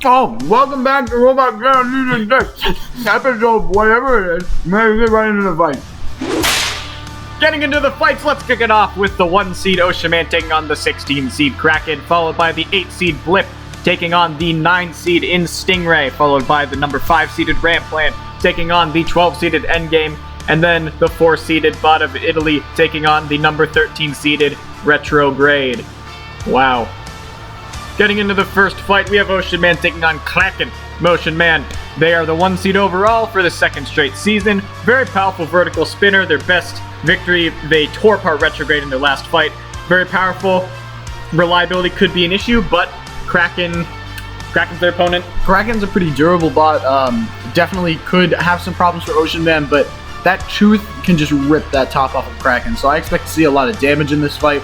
Oh, welcome back to Robot Girl Music episode, whatever it is. Maybe get right into the fight. Getting into the fights, let's kick it off with the 1 seed Ocean Man taking on the 16 seed Kraken, followed by the 8 seed BLIP taking on the 9 seed in Stingray, followed by the number 5 seeded Ramplant taking on the 12 seeded Endgame, and then the 4 seeded Bot of Italy taking on the number 13 seeded Retrograde. Wow. Getting into the first fight, we have Ocean Man taking on KRAKEN. Ocean Man, they are the 1 seed overall for the 2nd straight season. Very powerful vertical spinner. Their best victory, they tore apart Retrograde in their last fight. Very powerful. Reliability could be an issue, but Kraken's their opponent. Kraken's a pretty durable bot. Definitely could have some problems for Ocean Man, but that tooth can just rip that top off of Kraken. So I expect to see a lot of damage in this fight,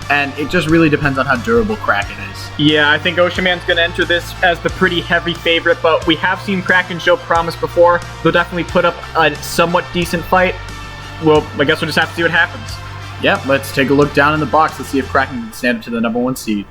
and it just really depends on how durable Kraken is. Yeah, I think Ocean Man's going to enter this as the pretty heavy favorite, but we have seen Kraken show promise before. They'll definitely put up a somewhat decent fight. Well, I guess we'll just have to see what happens. Yep, let's take a look down in the box. Let's see if Kraken can stand up to the number 1 seed.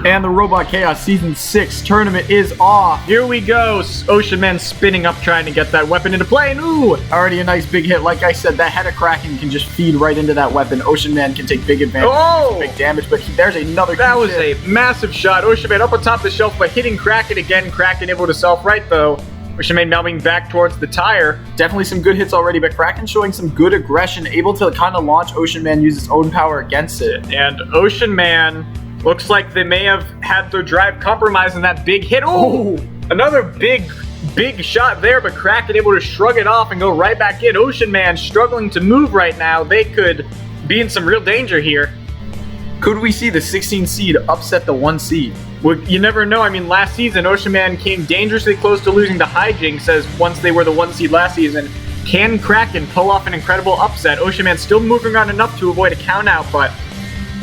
And the Robot Chaos Season 6 tournament is off. Here we go. Ocean Man spinning up, trying to get that weapon into play. And ooh, already a nice big hit. Like I said, that head of Kraken can just feed right into that weapon. Ocean Man can take big advantage, big damage, but there's another. That was a massive shot. Ocean Man up on top of the shelf, but hitting Kraken again. Kraken able to self-right though. Ocean Man melting back towards the tire. Definitely some good hits already, but Kraken showing some good aggression, able to kind of launch Ocean Man, use his own power against it. And Ocean Man looks like they may have had their drive compromised in that big hit. Oh, another big shot there, but Kraken able to shrug it off and go right back in. Ocean Man struggling to move right now. They could be in some real danger here. Could we see the 16 seed upset the 1 seed? Well, you never know. I mean, last season, Ocean Man came dangerously close to losing to Hijinx as once they were the 1 seed last season. Can Kraken pull off an incredible upset? Ocean Man still moving around enough to avoid a count out, but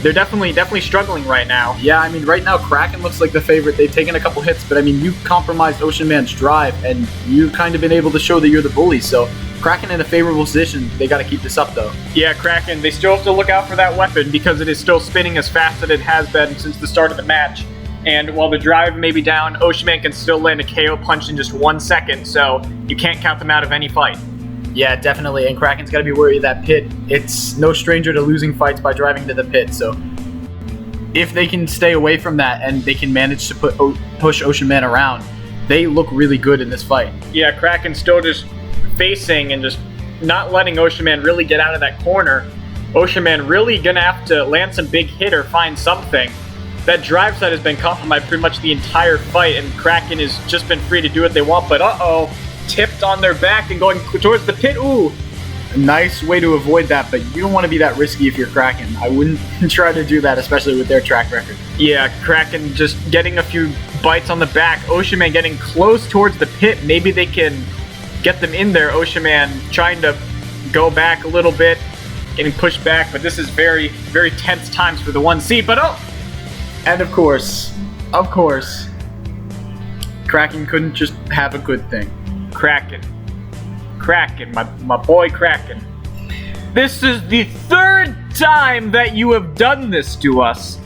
they're definitely struggling right now. Yeah, I mean, right now, Kraken looks like the favorite. They've taken a couple hits, but I mean, you compromised Ocean Man's drive, and you've kind of been able to show that you're the bully, so Kraken in a favorable position. They got to keep this up, though. Yeah, Kraken, they still have to look out for that weapon because it is still spinning as fast as it has been since the start of the match. And while the drive may be down, Ocean Man can still land a KO punch in just 1 second, so you can't count them out of any fight. Yeah, definitely, and Kraken's got to be worried of that pit. It's no stranger to losing fights by driving to the pit, so if they can stay away from that and they can manage to push Ocean Man around, they look really good in this fight. Yeah, Kraken's still just facing and just not letting Ocean Man really get out of that corner. Ocean Man really gonna have to land some big hit or find something. That drive side has been compromised pretty much the entire fight, and Kraken has just been free to do what they want, but tipped on their back and going towards the pit. Ooh, a nice way to avoid that, but you don't want to be that risky if you're Kraken. I wouldn't try to do that, especially with their track record. Yeah, Kraken just getting a few bites on the back. Ocean Man getting close towards the pit. Maybe they can get them in there. Ocean Man trying to go back a little bit, getting pushed back, but this is very, very tense times for the 1 seed, but and of course, Kraken couldn't just have a good thing. Kraken, my boy Kraken. This is the 3rd time that you have done this to us.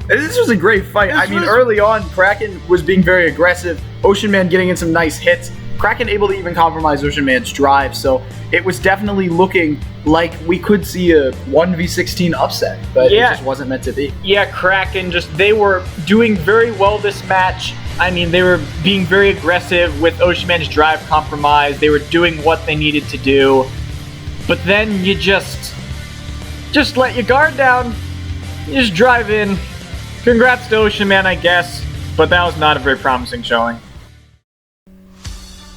This was a great fight. Early on, Kraken was being very aggressive. Ocean Man getting in some nice hits. Kraken able to even compromise Ocean Man's drive, so it was definitely looking like we could see a 1v16 upset, but it just wasn't meant to be. Yeah, Kraken they were doing very well this match. I mean, they were being very aggressive with Ocean Man's drive compromise. They were doing what they needed to do. But then you just let your guard down. You just drive in. Congrats to Ocean Man, I guess. But that was not a very promising showing.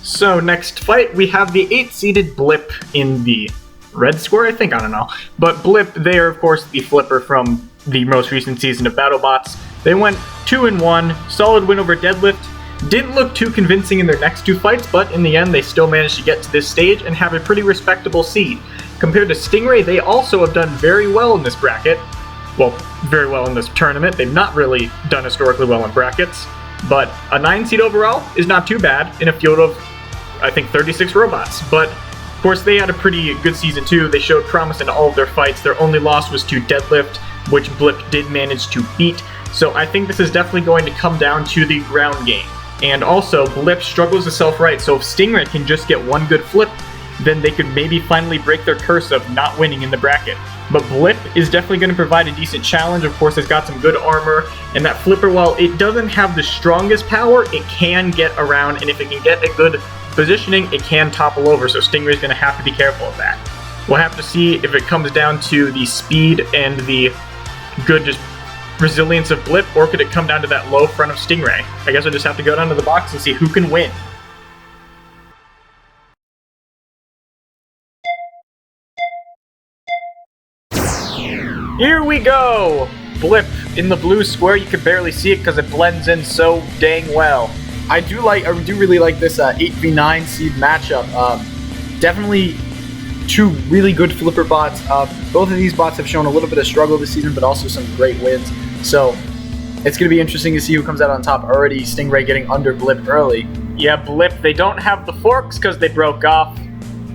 So next fight, we have the 8-seeded BLIP in the red square, I think? I don't know. But BLIP, they are, of course, the flipper from the most recent season of BattleBots. They went 2-1, solid win over DEADLIFT. Didn't look too convincing in their next 2 fights, but in the end, they still managed to get to this stage and have a pretty respectable seed. Compared to Stingray, they also have done very well in this bracket. Well, very well in this tournament. They've not really done historically well in brackets, but a 9 seed overall is not too bad in a field of, I think, 36 robots. But course, they had a pretty good season too. They showed promise in all of their fights. Their only loss was to DEADLIFT, which BLIP did manage to beat. So I think this is definitely going to come down to the ground game. And also, BLIP struggles to self-right, so if Stingray can just get one good flip, then they could maybe finally break their curse of not winning in the bracket. But BLIP is definitely going to provide a decent challenge. Of course, it's got some good armor, and that flipper, while it doesn't have the strongest power, it can get around, and if it can get a good positioning, it can topple over, so Stingray's going to have to be careful of that. We'll have to see if it comes down to the speed and the good just resilience of BLIP, or could it come down to that low front of Stingray? I guess we'll just have to go down to the box and see who can win. Here we go! BLIP in the blue square. You can barely see it because it blends in so dang well. I do really like this 8v9 seed matchup. Definitely two really good flipper bots. Both of these bots have shown a little bit of struggle this season, but also some great wins. So it's going to be interesting to see who comes out on top. Already Stingray getting under BLIP early. Yeah, BLIP, they don't have the forks because they broke off.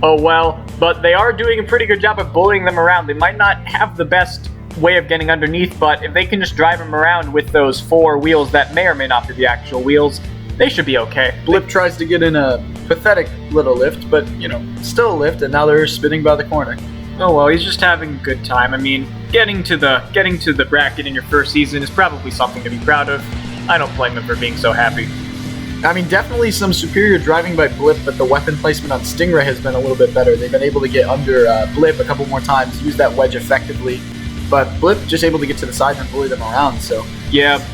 Oh well, but they are doing a pretty good job of bullying them around. They might not have the best way of getting underneath, but if they can just drive them around with those 4 wheels that may or may not be the actual wheels, they should be okay. BLIP tries to get in a pathetic little lift, but, you know, still a lift, and now they're spinning by the corner. Oh well, he's just having a good time. I mean, getting to the bracket in your first season is probably something to be proud of. I don't blame him for being so happy. I mean, definitely some superior driving by BLIP, but the weapon placement on Stingray has been a little bit better. They've been able to get under BLIP a couple more times, use that wedge effectively, but BLIP just able to get to the side and bully them around, so yeah,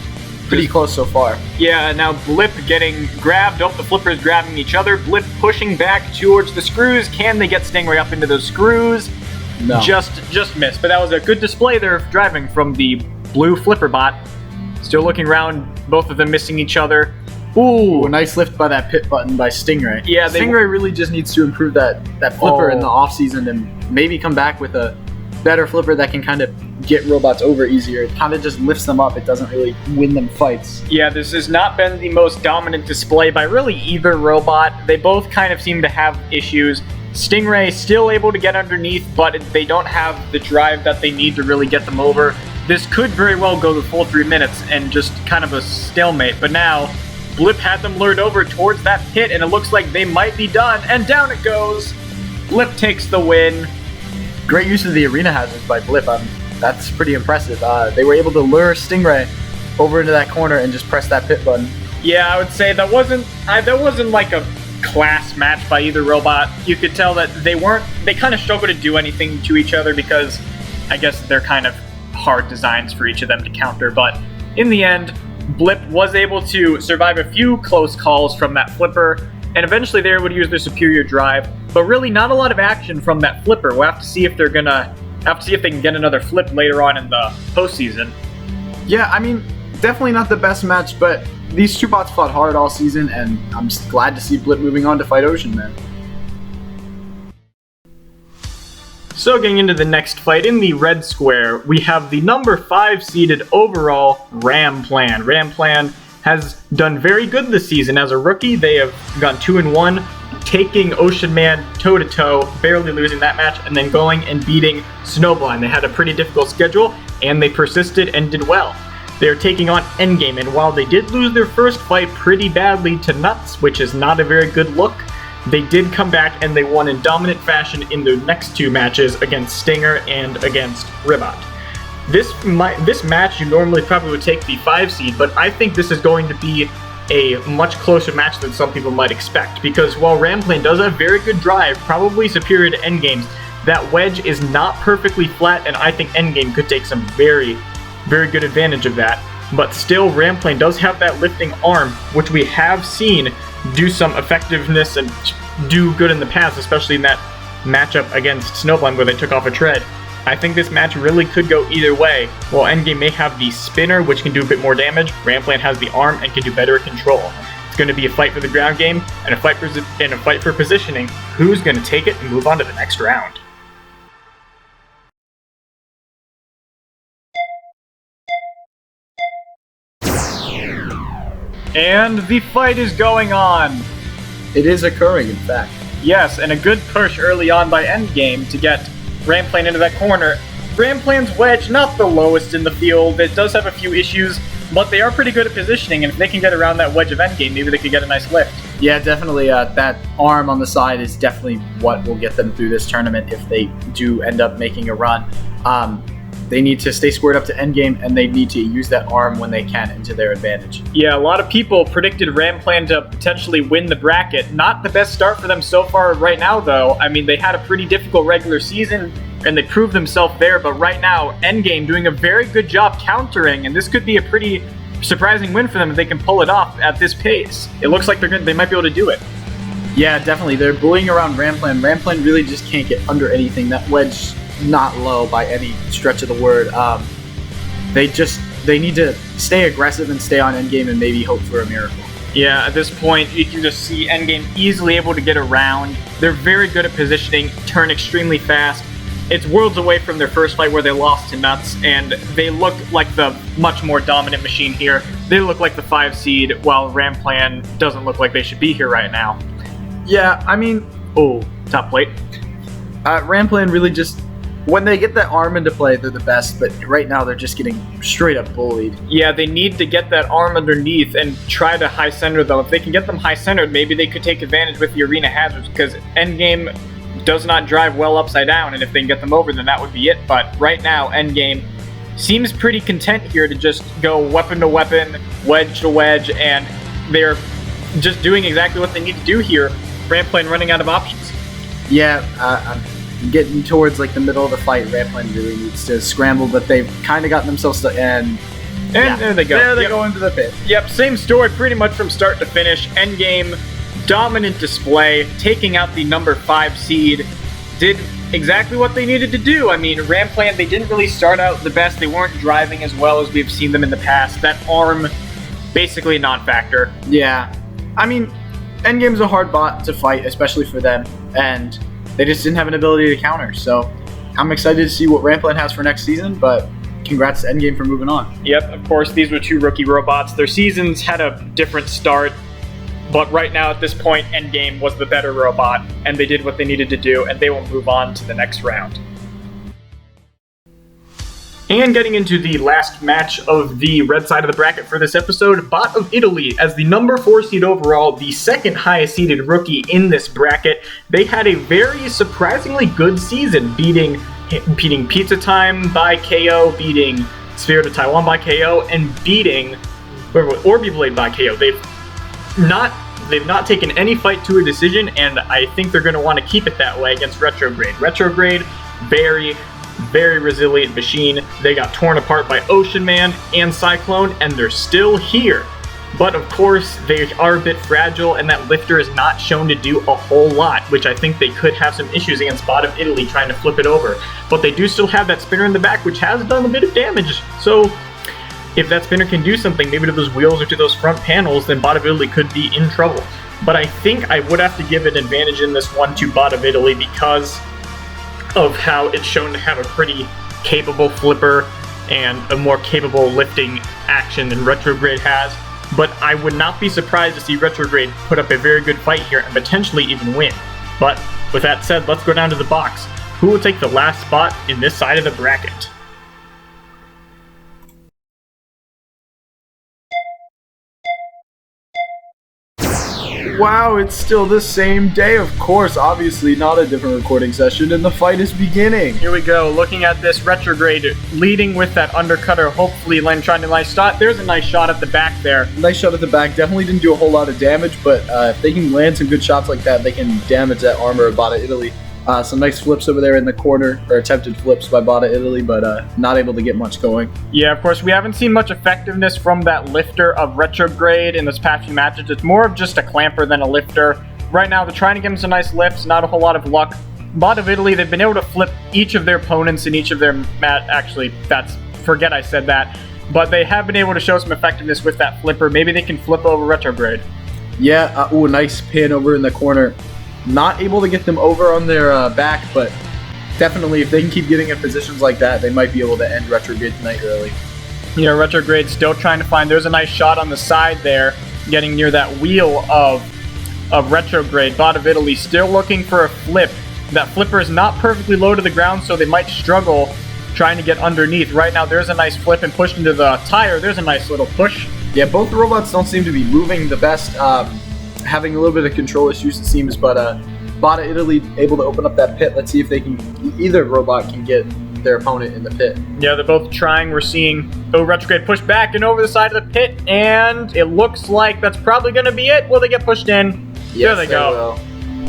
pretty close so far. Yeah, now BLIP getting grabbed. Oh, the flippers grabbing each other. BLIP pushing back towards the screws. Can they get Stingray up into those screws? No. Just missed, but that was a good display there of driving from the blue flipper bot. Still looking around, both of them missing each other. Ooh, a nice lift by that pit button by Stingray. Yeah, Stingray really just needs to improve that flipper in the offseason and maybe come back with a better flipper that can kind of get robots over easier. It kind of just lifts them up. It doesn't really win them fights. Yeah, this has not been the most dominant display by really either robot. They both kind of seem to have issues. Stingray still able to get underneath, but they don't have the drive that they need to really get them over. This could very well go the full 3 minutes and just kind of a stalemate, but now BLIP had them lured over towards that pit, and it looks like they might be done, and down it goes! BLIP takes the win. Great use of the arena hazards by BLIP. That's pretty impressive. They were able to lure Stingray over into that corner and just press that pit button. Yeah, I would say that wasn't like a class match by either robot. You could tell that they kind of struggle to do anything to each other because I guess they're kind of hard designs for each of them to counter, but in the end, BLIP was able to survive a few close calls from that flipper, and eventually they were able to use their superior drive, but really not a lot of action from that flipper. We'll have to see if they can get another flip later on in the postseason. Yeah, I mean, definitely not the best match, but these two bots fought hard all season, and I'm just glad to see BLIP moving on to fight Ocean Man. So getting into the next fight, in the red square, we have the number 5 seeded overall Ramplan. Ramplan has done very good this season. As a rookie, they have gone 2-1, taking Ocean Man toe-to-toe, barely losing that match, and then going and beating SNOWBLIND. They had a pretty difficult schedule, and they persisted and did well. They're taking on Endgame, and while they did lose their first fight pretty badly to Nuts, which is not a very good look, they did come back and they won in dominant fashion in their next 2 matches against Stinger and against Ribot. This match you normally probably would take the 5 seed, but I think this is going to be a much closer match than some people might expect, because while Ramplan does have very good drive, probably superior to Endgame's, that wedge is not perfectly flat, and I think Endgame could take some very, very good advantage of that. But still, Ramplan does have that lifting arm, which we have seen do some effectiveness and do good in the past, especially in that matchup against SNOWBLIND where they took off a tread. I think this match really could go either way. While Endgame may have the spinner, which can do a bit more damage, Ramplan has the arm and can do better control. It's going to be a fight for the ground game and a fight for positioning. Who's going to take it and move on to the next round? And the fight is going on. It is occurring, in fact. Yes, and a good push early on by Endgame to get Ramplane into that corner. Ramplane's wedge, not the lowest in the field. It does have a few issues, but they are pretty good at positioning, and if they can get around that wedge of Endgame, maybe they could get a nice lift. Yeah, definitely. That arm on the side is definitely what will get them through this tournament if they do end up making a run. They need to stay squared up to Endgame, and they need to use that arm when they can into their advantage. Yeah, a lot of people predicted Ramplane to potentially win the bracket. Not the best start for them so far right now, though. I mean, they had a pretty difficult regular season, and they proved themselves there, but right now, Endgame doing a very good job countering, and this could be a pretty surprising win for them if they can pull it off at this pace. It looks like they might be able to do it. Yeah, definitely. They're bullying around Ramplane. Ramplane really just can't get under anything. That wedge not low by any stretch of the word. They need to stay aggressive and stay on Endgame and maybe hope for a miracle. Yeah, at this point, you can just see Endgame easily able to get around. They're very good at positioning, turn extremely fast. It's worlds away from their first fight where they lost to Nuts, and they look like the much more dominant machine here. They look like the 5 seed, while Ramplane doesn't look like they should be here right now. Yeah, I mean... Oh, top plate. Ramplane really just... When they get that arm into play, they're the best, but right now they're just getting straight up bullied. Yeah, they need to get that arm underneath and try to high center them. If they can get them high centered, maybe they could take advantage with the arena hazards, because Endgame does not drive well upside down, and if they can get them over, then that would be it. But right now, Endgame seems pretty content here to just go weapon to weapon, wedge to wedge, and they're just doing exactly what they need to do here. Ramplane running out of options. Yeah, I'm getting towards like the middle of the fight. Ramplane really needs to scramble, but they've kind of gotten themselves to yeah, there they go. There they go into the pit. Yep, same story pretty much from start to finish. Endgame, dominant display, taking out the number 5 seed, did exactly what they needed to do. I mean, Ramplane, they didn't really start out the best. They weren't driving as well as we've seen them in the past. That arm, basically a non-factor. Yeah, I mean, Endgame's a hard bot to fight, especially for them, and they just didn't have an ability to counter. So I'm excited to see what Ramplane has for next season, but congrats to Endgame for moving on. Yep, of course, these were 2 rookie robots. Their seasons had a different start, but right now at this point, Endgame was the better robot, and they did what they needed to do, and they will move on to the next round. And getting into the last match of the red side of the bracket for this episode, Bot of Italy, as the number 4 seed overall, the second highest seeded rookie in this bracket. They had a very surprisingly good season, beating Pizza Time by KO, beating Spirit of Taiwan by KO, and beating Orby Blade by KO. They've not taken any fight to a decision, and I think they're going to want to keep it that way against Retrograde. Retrograde, very resilient machine. They got torn apart by Ocean Man and Cyclone, and they're still here. But of course, they are a bit fragile, and that lifter is not shown to do a whole lot, which I think they could have some issues against Bot of Italy trying to flip it over. But they do still have that spinner in the back, which has done a bit of damage. So if that spinner can do something, maybe to those wheels or to those front panels, then Bot of Italy could be in trouble. But I think I would have to give an advantage in this one to Bot of Italy because of how it's shown to have a pretty capable flipper and a more capable lifting action than Retrograde has. But I would not be surprised to see Retrograde put up a very good fight here and potentially even win. But with that said, let's go down to the box. Who will take the last spot in this side of the bracket? Wow, it's still the same day, of course. Obviously, not a different recording session, and the fight is beginning. Here we go, looking at this Retrograde leading with that undercutter, hopefully trying to nice shot. There's a nice shot at the back there. Nice shot at the back. Definitely didn't do a whole lot of damage, but if they can land some good shots like that, they can damage that armor of Bot of Italy. Some nice flips over there in the corner, or attempted flips by Bot of Italy, but not able to get much going. Yeah, of course, we haven't seen much effectiveness from that lifter of Retrograde in this past few matches. It's more of just a clamper than a lifter. Right now, they're trying to give him some nice lifts, not a whole lot of luck. Bot of Italy, they've been able to flip each of their opponents in each of their forget I said that. But they have been able to show some effectiveness with that flipper. Maybe they can flip over Retrograde. Yeah, nice pin over in the corner. Not able to get them over on their back, but definitely if they can keep getting in positions like that, they might be able to end Retrograde tonight early. Yeah, Retrograde still trying to find, there's a nice shot on the side there, getting near that wheel of of Retrograde. Bot of Italy still looking for a flip. That flipper is not perfectly low to the ground, so they might struggle trying to get underneath. Right now, there's a nice flip and pushed into the tire. There's a nice little push. Yeah, both the robots don't seem to be moving the best, having a little bit of control issues, it seems, but Bot of Italy able to open up that pit. Let's see if they can, either robot can get their opponent in the pit. Yeah, they're both trying. We're seeing Retrograde push back and over the side of the pit, and it looks like that's probably going to be it. Will they get pushed in? Yes, there they go.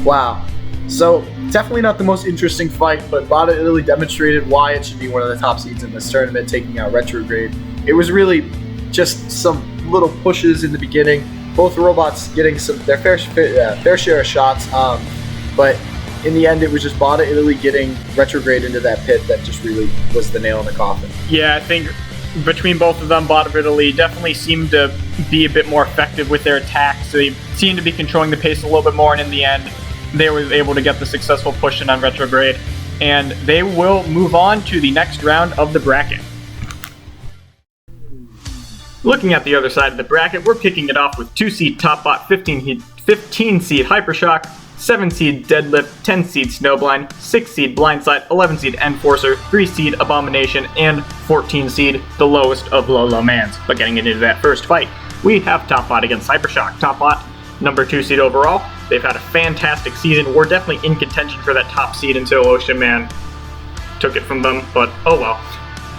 Wow. So, definitely not the most interesting fight, but Bot of Italy demonstrated why it should be one of the top seeds in this tournament, taking out Retrograde. It was really just some little pushes in the beginning. Both robots getting their fair share of shots, but in the end, it was just Bot of Italy getting Retrograde into that pit that just really was the nail in the coffin. Yeah, I think between both of them, Bot of Italy definitely seemed to be a bit more effective with their attacks. So they seemed to be controlling the pace a little bit more, and in the end, they were able to get the successful push in on Retrograde. And they will move on to the next round of the bracket. Looking at the other side of the bracket, we're kicking it off with 2-seed Topbot, 15-seed HYPERSHOCK, 7-seed DEADLIFT, 10-seed SNOWBLIND, 6-seed BLINDSIDE, 11-seed Enforcer, 3-seed Abomination, and 14-seed the lowest of low mans. But getting into that first fight, we have Topbot against HYPERSHOCK. Topbot, number 2 seed overall. They've had a fantastic season. We're definitely in contention for that top seed until Ocean Man took it from them, but oh well.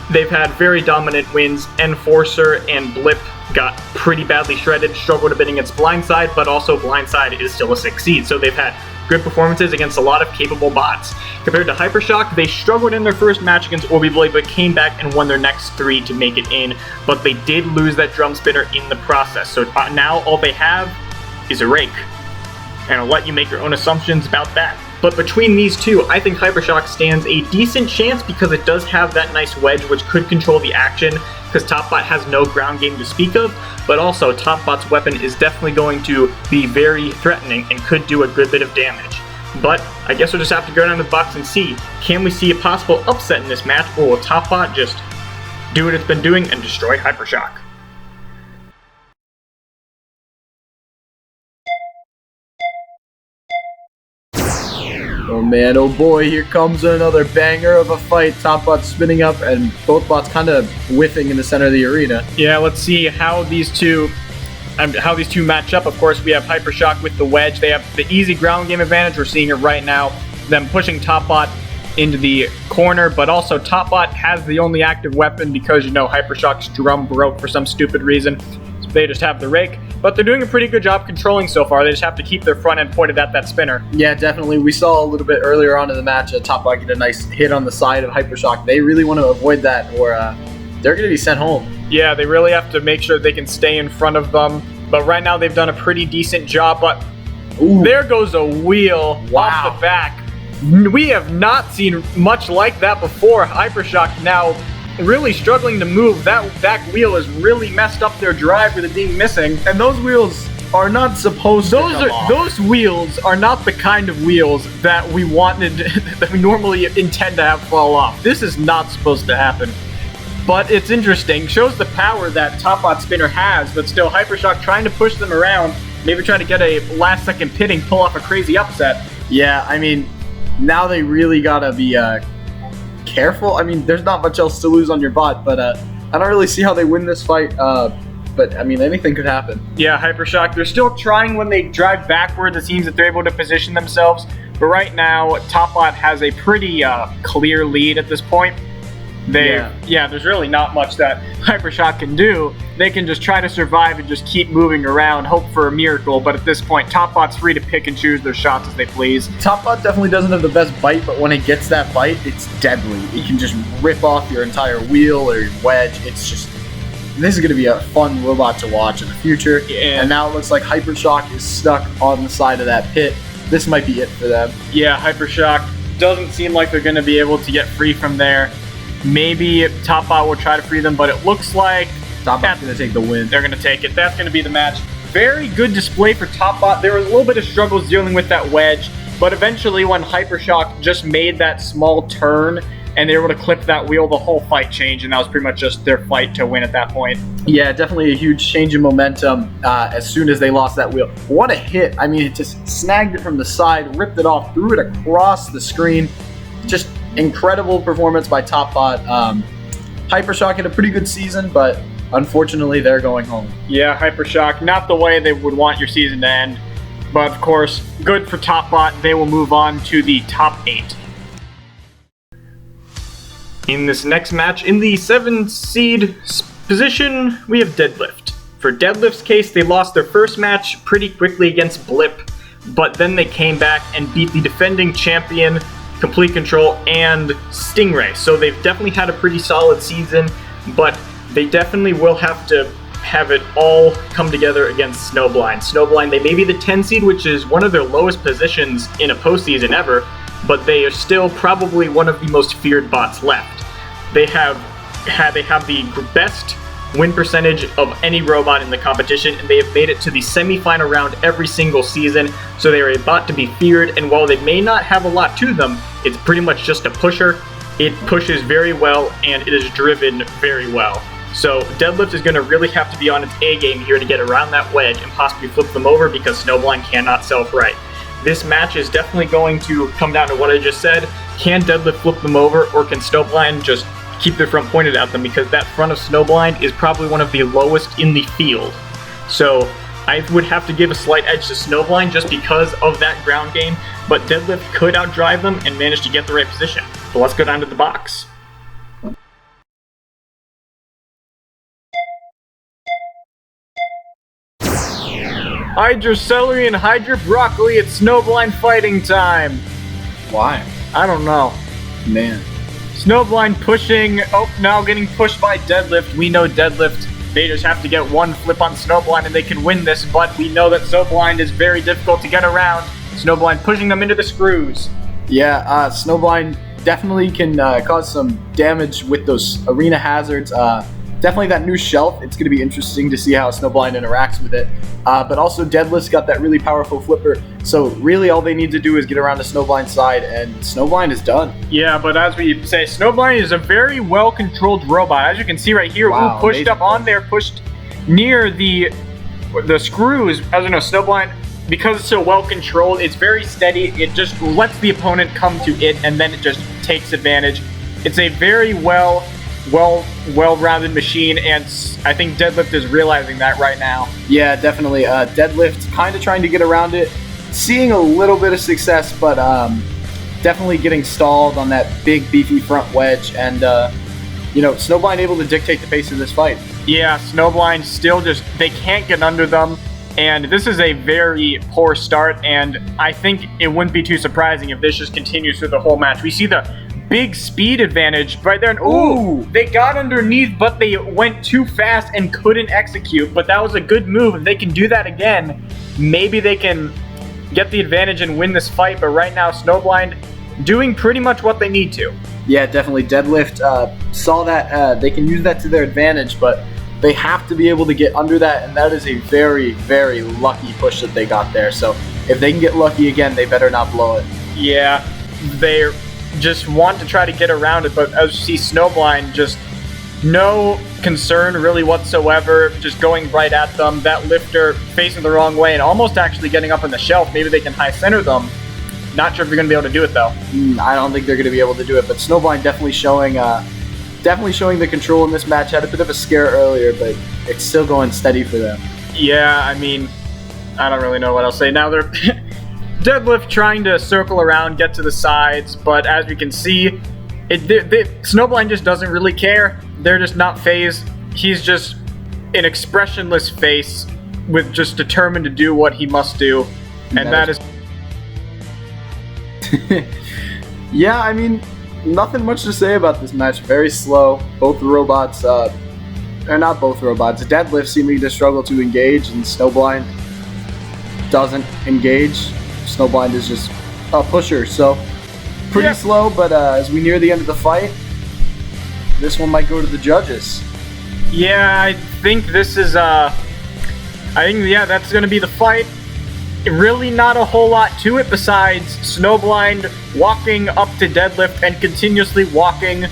They've had very dominant wins. Enforcer and BLIP got pretty badly shredded, struggled a bit against Blindside, but also Blindside is still a 6 seed, so they've had good performances against a lot of capable bots. Compared to HYPERSHOCK, they struggled in their first match against Blade, but came back and won their next 3 to make it in, but they did lose that drum spinner in the process, so now all they have is a rake. And I'll let you make your own assumptions about that. But between these two, I think HYPERSHOCK stands a decent chance because it does have that nice wedge which could control the action, because Topbot has no ground game to speak of, but also Topbot's weapon is definitely going to be very threatening and could do a good bit of damage. But I guess we'll just have to go down to the box and see, can we see a possible upset in this match, or will Topbot just do what it's been doing and destroy HYPERSHOCK? Oh man, oh boy, here comes another banger of a fight. Topbot spinning up and both bots kind of whiffing in the center of the arena. Yeah, let's see how these two match up. Of course, we have HYPERSHOCK with the wedge. They have the easy ground game advantage. We're seeing it right now. Them pushing Topbot into the corner, but also Topbot has the only active weapon because, you know, HYPERSHOCK's drum broke for some stupid reason. So they just have the rake. But they're doing a pretty good job controlling so far. They just have to keep their front end pointed at that spinner. Yeah, definitely. We saw a little bit earlier on in the match Topbot get a nice hit on the side of HYPERSHOCK. They really want to avoid that, or they're going to be sent home. Yeah, they really have to make sure they can stay in front of them. But right now they've done a pretty decent job. But ooh, there goes a wheel off the back. We have not seen much like that before. HYPERSHOCK now really struggling to move. That back wheel has really messed up their drive with it being missing. And those wheels are not supposed to come off. Those wheels are not the kind of wheels that we wanted, that we normally intend to have fall off. This is not supposed to happen. But it's interesting. Shows the power that Topbot spinner has, but still HYPERSHOCK trying to push them around, maybe trying to get a last second pitting, pull off a crazy upset. Yeah, I mean, now they really gotta be careful. I mean, there's not much else to lose on your bot, but I don't really see how they win this fight. But I mean, anything could happen. Yeah, HYPERSHOCK, they're still trying when they drive backwards. It seems that they're able to position themselves. But right now, Topbot has a pretty clear lead at this point. There's really not much that HYPERSHOCK can do. They can just try to survive and just keep moving around, hope for a miracle, but at this point, Topbot's free to pick and choose their shots as they please. Topbot definitely doesn't have the best bite, but when it gets that bite, it's deadly. It can just rip off your entire wheel or your wedge. It's just, this is going to be a fun robot to watch in the future. Yeah. And now it looks like HYPERSHOCK is stuck on the side of that pit. This might be it for them. Yeah, HYPERSHOCK doesn't seem like they're going to be able to get free from there. Maybe Topbot will try to free them, but it looks like Topbot's going to take the win. They're going to take it. That's going to be the match. Very good display for Topbot. There was a little bit of struggles dealing with that wedge, but eventually when HYPERSHOCK just made that small turn and they were able to clip that wheel, the whole fight changed, and that was pretty much just their fight to win at that point. Yeah, definitely a huge change in momentum as soon as they lost that wheel. What a hit. I mean, it just snagged it from the side, ripped it off, threw it across the screen. Just incredible performance by Topbot. HYPERSHOCK had a pretty good season, but unfortunately they're going home. Yeah, HYPERSHOCK, not the way they would want your season to end, but of course, good for Topbot. They will move on to the top 8. In this next match, in the 7 seed position, we have DEADLIFT. For DEADLIFT's case, they lost their first match pretty quickly against BLIP, but then they came back and beat the defending champion, Complete Control, and STINGRAY. So they've definitely had a pretty solid season, but they definitely will have to have it all come together against SNOWBLIND. SNOWBLIND, they may be the 10 seed, which is one of their lowest positions in a postseason ever, but they are still probably one of the most feared bots left. They have the best win percentage of any robot in the competition, and they have made it to the semi-final round every single season, so they are a bot to be feared, and while they may not have a lot to them, it's pretty much just a pusher. It pushes very well, and it is driven very well. So DEADLIFT is going to really have to be on its A game here to get around that wedge and possibly flip them over, because SNOWBLIND cannot self-right. This match is definitely going to come down to what I just said. Can DEADLIFT flip them over, or can SNOWBLIND just keep their front pointed at them, because that front of SNOWBLIND is probably one of the lowest in the field. So I would have to give a slight edge to SNOWBLIND just because of that ground game, but DEADLIFT could outdrive them and manage to get the right position. So let's go down to the box. Hydra Celery and Hydra Broccoli, it's SNOWBLIND fighting time. Why? I don't know. Man. SNOWBLIND pushing, now getting pushed by DEADLIFT. We know DEADLIFT, they just have to get one flip on SNOWBLIND and they can win this, but we know that SNOWBLIND is very difficult to get around. SNOWBLIND pushing them into the screws. Yeah, SNOWBLIND definitely can cause some damage with those arena hazards. Definitely that new shelf, it's going to be interesting to see how SNOWBLIND interacts with it. But also DEADLIFT's got that really powerful flipper, so really all they need to do is get around the SNOWBLIND side, and SNOWBLIND is done. Yeah, but as we say, SNOWBLIND is a very well-controlled robot. As you can see right here, wow, pushed amazing. up on there, pushed near the screws. As you know, SNOWBLIND, because it's so well-controlled, it's very steady. It just lets the opponent come to it, and then it just takes advantage. It's a very well-rounded machine, and I think DEADLIFT is realizing that right now. Yeah, definitely. DEADLIFT kind of trying to get around it, seeing a little bit of success, but definitely getting stalled on that big beefy front wedge, and SNOWBLIND able to dictate the pace of this fight. Yeah, SNOWBLIND still they can't get under them, and this is a very poor start, and I think it wouldn't be too surprising if this just continues through the whole match. We see the big speed advantage right there, and ooh, they got underneath, but they went too fast and couldn't execute, but that was a good move. If they can do that again, maybe they can get the advantage and win this fight, but right now SNOWBLIND doing pretty much what they need to. Yeah, definitely. DEADLIFT saw that they can use that to their advantage, but they have to be able to get under that, and that is a very, very lucky push that they got there. So if they can get lucky again, they better not blow it. Yeah, they just want to try to get around it, but as you see, SNOWBLIND just no concern really whatsoever, just going right at them. That lifter facing the wrong way and almost actually getting up on the shelf. Maybe they can high center them. Not sure if you're going to be able to do it though. I don't think they're going to be able to do it, but SNOWBLIND definitely showing the control in this match. Had a bit of a scare earlier, but it's still going steady for them. Yeah, I mean, I don't really know what else to say. Now they're DEADLIFT trying to circle around, get to the sides, but as we can see, SNOWBLIND just doesn't really care. They're just not phased. He's just an expressionless face with just determined to do what he must do, and that is... Yeah, I mean, nothing much to say about this match. Very slow. Both robots, or not both robots, DEADLIFT seeming to struggle to engage, and SNOWBLIND doesn't engage. SNOWBLIND is just a pusher, so pretty slow, but as we near the end of the fight, this one might go to the judges. Yeah, I think this is, that's going to be the fight. really not a whole lot to it besides Snowblind walking up to Deadlift and continuously walking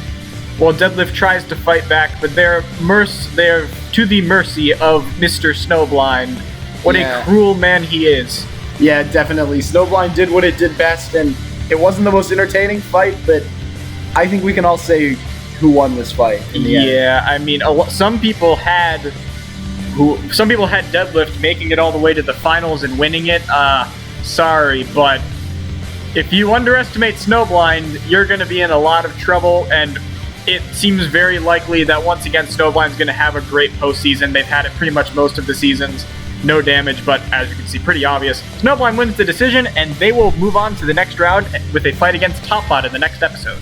while Deadlift tries to fight back, but they're to the mercy of Mr. Snowblind. What a cruel man he is. Yeah, definitely. Snowblind did what it did best, and it wasn't the most entertaining fight, but I think we can all say who won this fight in the end. Yeah, I mean, some people had Deadlift making it all the way to the finals and winning it. Sorry, but if you underestimate Snowblind, you're going to be in a lot of trouble, and it seems very likely that once again Snowblind's going to have a great postseason. They've had it pretty much most of the seasons. No damage, but as you can see, pretty obvious. Snowblind wins the decision, and they will move on to the next round with a fight against Topbot in the next episode.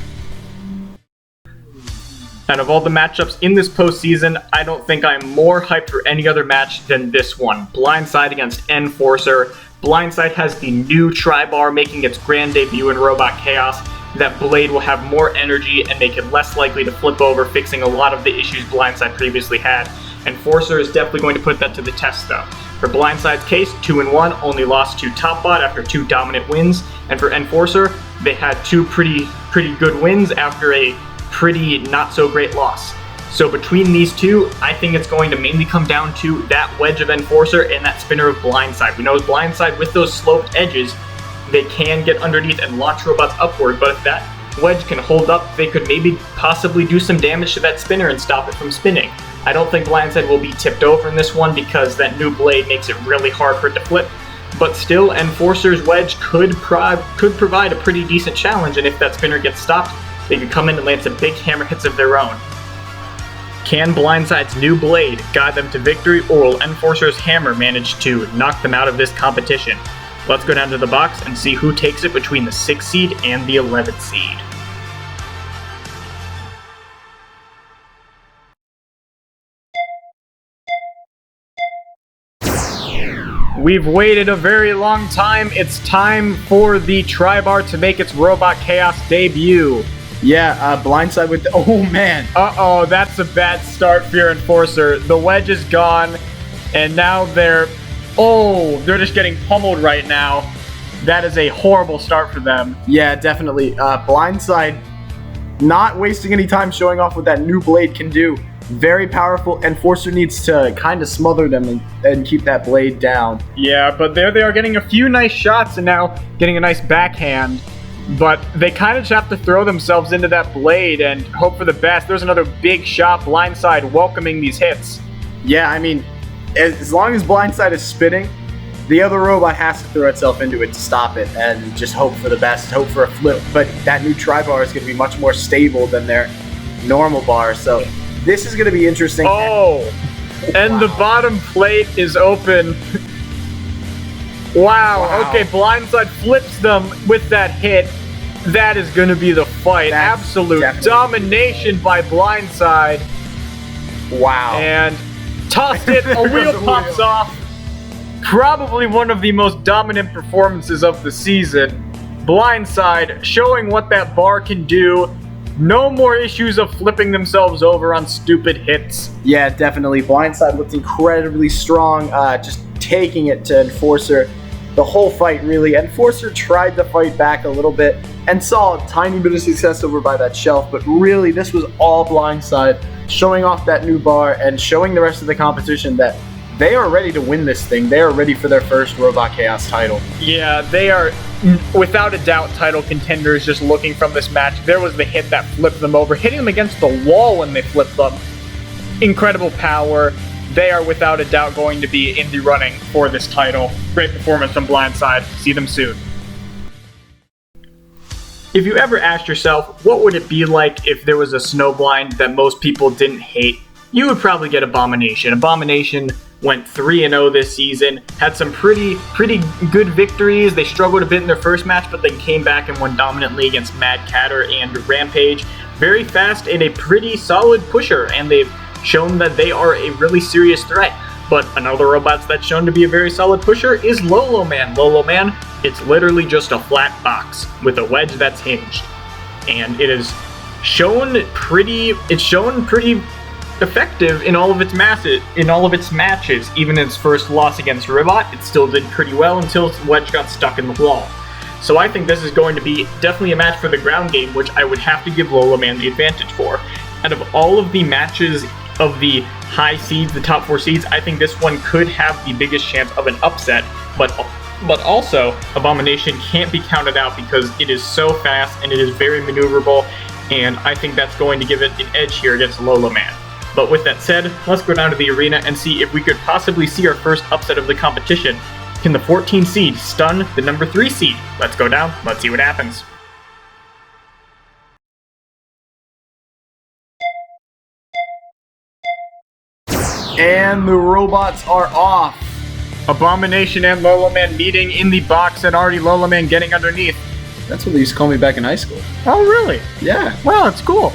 Out of all the matchups in this postseason, I don't think I'm more hyped for any other match than this one. Blindside against Enforcer. Blindside has the new Tri-Bar making its grand debut in Robot Khaos. That blade will have more energy and make it less likely to flip over, fixing a lot of the issues Blindside previously had. Enforcer is definitely going to put that to the test though. For Blindside's case, 2-1, only lost to Topbot after 2 dominant wins, and for Enforcer, they had 2 pretty good wins after a pretty not so great loss. So between these two, I think it's going to mainly come down to that wedge of Enforcer and that spinner of Blindside. We know with Blindside, with those sloped edges, they can get underneath and launch robots upward, but if that wedge can hold up, they could maybe possibly do some damage to that spinner and stop it from spinning. I don't think Blindside will be tipped over in this one because that new blade makes it really hard for it to flip, but still Enforcer's wedge could provide a pretty decent challenge, and if that spinner gets stopped, they could come in and land some big hammer hits of their own. Can Blindside's new blade guide them to victory, or will Enforcer's hammer manage to knock them out of this competition? Let's go down to the box and see who takes it between the 6th seed and the 11th seed. We've waited a very long time. It's time for the Tri-Bar to make its Robot Khaos debut. Yeah, Blindside with the... Oh, man. Uh-oh, that's a bad start for your Enforcer. The wedge is gone, and now they're just getting pummeled right now. That is a horrible start for them. Yeah, definitely. Blindside not wasting any time showing off what that new blade can do. Very powerful. Enforcer needs to kind of smother them and keep that blade down. Yeah, but there they are getting a few nice shots and now getting a nice backhand. But they kind of just have to throw themselves into that blade and hope for the best. There's another big shot. Blindside welcoming these hits. Yeah, I mean, as long as Blindside is spinning, the other robot has to throw itself into it to stop it and just hope for the best, hope for a flip. But that new Tri-Bar is going to be much more stable than their normal bar, so this is going to be interesting. And the bottom plate is open. Wow. Okay, Blindside flips them with that hit. That is going to be the fight. That's absolute domination by Blindside. Wow. And tossed it, a wheel pops off. Probably one of the most dominant performances of the season. Blindside showing what that bar can do. No more issues of flipping themselves over on stupid hits. Yeah, definitely. Blindside looked incredibly strong, just taking it to Enforcer the whole fight, really. Enforcer tried to fight back a little bit and saw a tiny bit of success over by that shelf, but really this was all Blindside showing off that new bar and showing the rest of the competition that they are ready to win this thing. They are ready for their first Robot Khaos title. Yeah, they are without a doubt title contenders just looking from this match. There was the hit that flipped them over, hitting them against the wall when they flipped them. Incredible power. They are without a doubt going to be in the running for this title. Great performance from Blindside. See them soon. If you ever asked yourself, what would it be like if there was a Snowblind that most people didn't hate, you would probably get Abomination. Abomination went 3-0 this season, had some pretty good victories. They struggled a bit in their first match, but they came back and won dominantly against Mad Catter and Rampage. Very fast and a pretty solid pusher, and they've shown that they are a really serious threat. But another robot that's shown to be a very solid pusher is Lolo Man. Lolo Man, it's literally just a flat box with a wedge that's hinged. And it is shown pretty effective in all of its matches. Even its first loss against Robot, it still did pretty well until Wedge got stuck in the wall. So I think this is going to be definitely a match for the ground game, which I would have to give Loloman the advantage for. Out of all of the matches of the high seeds, the top 4 seeds, I think this one could have the biggest chance of an upset, but also Abomination can't be counted out because it is so fast and it is very maneuverable, and I think that's going to give it an edge here against Loloman. But with that said, let's go down to the arena and see if we could possibly see our first upset of the competition. Can the 14 seed stun the number 3 seed? Let's go down, let's see what happens. And the robots are off. Abomination and Loloman meeting in the box, and already Loloman getting underneath. That's what they used to call me back in high school. Oh, really? Yeah. Well, it's cool.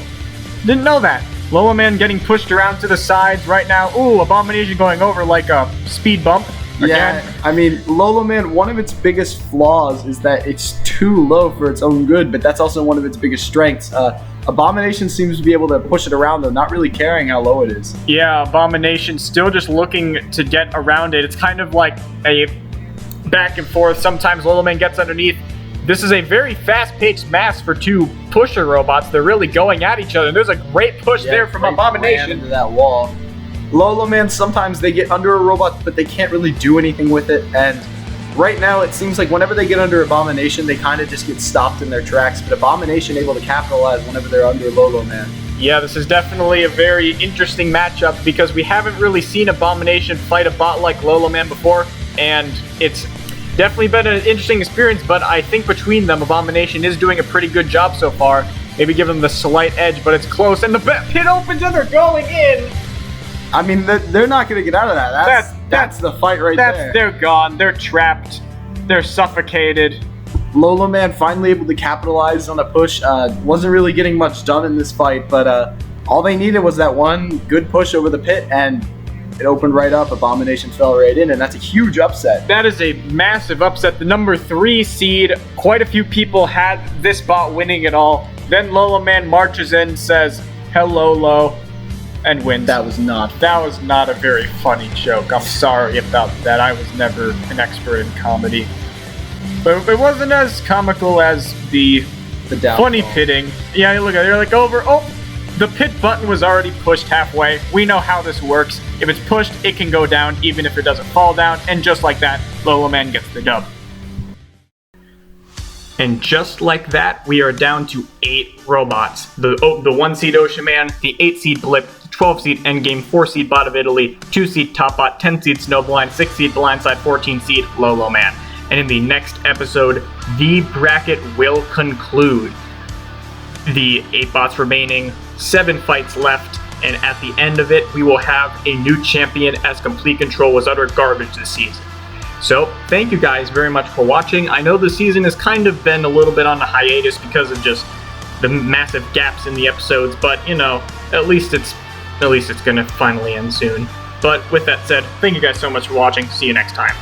Didn't know that. Loloman getting pushed around to the sides right now. Ooh, Abomination going over like a speed bump. Again. Yeah, I mean, Loloman, one of its biggest flaws is that it's too low for its own good, but that's also one of its biggest strengths. Abomination seems to be able to push it around, though, not really caring how low it is. Yeah, Abomination still just looking to get around it. It's kind of like a back and forth. Sometimes Loloman gets underneath. This is a very fast-paced match for 2 pusher robots. They're really going at each other. There's a great push there from Abomination. Into that wall. Loloman, sometimes they get under a robot, but they can't really do anything with it, and right now it seems like whenever they get under Abomination, they kind of just get stopped in their tracks, but Abomination able to capitalize whenever they're under Loloman. Yeah, this is definitely a very interesting matchup because we haven't really seen Abomination fight a bot like Loloman before, and it's definitely been an interesting experience, but I think between them, Abomination is doing a pretty good job so far. Maybe give them the slight edge, but it's close, and the pit opens and they're going in! I mean, they're not going to get out of that. That's the fight right there. They're gone. They're trapped. They're suffocated. Loloman finally able to capitalize on a push. Wasn't really getting much done in this fight, but all they needed was that one good push over the pit, and it opened right up. Abomination fell right in, and that's a huge upset. That is a massive upset. The number 3 seed, quite a few people had this bot winning it all. Then Loloman marches in, says, "Hello, Lo," and wins. That was not a very funny joke. I'm sorry about that. I was never an expert in comedy. But it wasn't as comical as the funny pitting. Yeah, look at it. They're like over. Oh, the pit button was already pushed halfway. We know how this works. If it's pushed, it can go down even if it doesn't fall down. And just like that, Loloman gets the dub. And just like that, we are down to 8 robots. The 1 seed Ocean Man, the 8 seed Blip, 12 seed Endgame, 4 seed Bot of Italy, 2 seed Topbot, 10 seed Snowblind, 6 seed Blindside, 14 seed Loloman. And in the next episode, the bracket will conclude. The 8 bots remaining, 7 fights left, and at the end of it, we will have a new champion as Complete Control was utter garbage this season. So, thank you guys very much for watching. I know the season has kind of been a little bit on a hiatus because of just the massive gaps in the episodes, but you know, at least it's gonna finally end soon. But with that said, thank you guys so much for watching. See you next time.